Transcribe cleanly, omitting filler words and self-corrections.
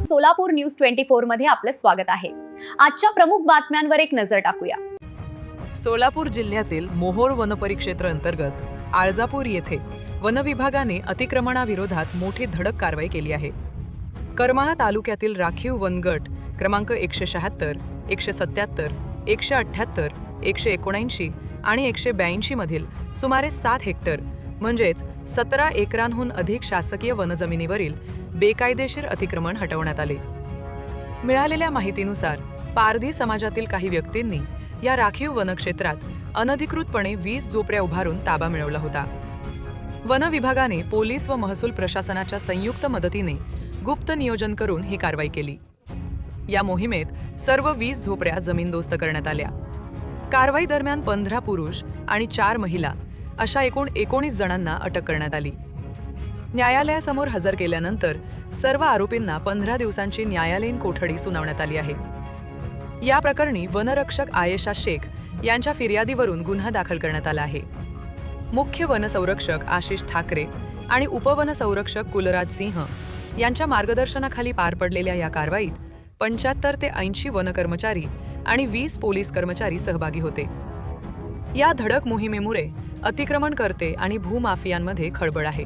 Solapur news 24 मध्ये आपलं स्वागत आहे। आजच्या प्रमुख बातम्यांवर एक नजर टाकूया। सोलापूर जिल्ह्यातील मोहोळ वनपरिक्षेत्र अंतर्गत आळजापूर येथे वन विभागाने अतिक्रमणाविरोधात मोठी धडक कारवाई केली आहे। करमाळा तालुक्यातील राखीव वनगट क्रमांक 176, 177, 178, 179 आणि 182 मधील सुमारे 7 हेक्टर म्हणजेच 17 एकरांहून अधिक शासकीय वनजमिनीवरील बेकायदेशीर अतिक्रमण हटवण्यात आले। मिळालेल्या माहितीनुसार पारधी समाजातील काही व्यक्तींनी या राखीव वनक्षेत्रात अनधिकृतपणे 20 झोपड्या उभारून ताबा मिळवला होता। वन विभागाने पोलीस व महसूल प्रशासनाच्या संयुक्त मदतीने गुप्त नियोजन करून ही कारवाई केली। या मोहिमेत सर्व 20 झोपड्या जमीनदोस्त करण्यात आल्या। कारवाई दरम्यान 15 पुरुष आणि 4 महिला अशा एकूण 19 जणांना अटक करण्यात आली। न्यायालयासमोर हजर केल्यानंतर सर्व आरोपींना 15 दिवसांची न्यायालयीन कोठडी सुनावण्यात आली आहे। या प्रकरणी वनरक्षक आयेशा शेख यांच्या फिर्यादीवरून गुन्हा दाखल करण्यात आला आहे। मुख्य वनसंरक्षक आशिष ठाकरे आणि उपवनसंरक्षक कुलराज सिंह यांच्या मार्गदर्शनाखाली पार पडलेल्या या कारवाईत 75 ते 80 वनकर्मचारी आणि 20 पोलीस कर्मचारी सहभागी होते। या धडक मोहिमेमुळे अतिक्रमणकर्ते आणि भूमाफियांमध्ये खळबळ आहे।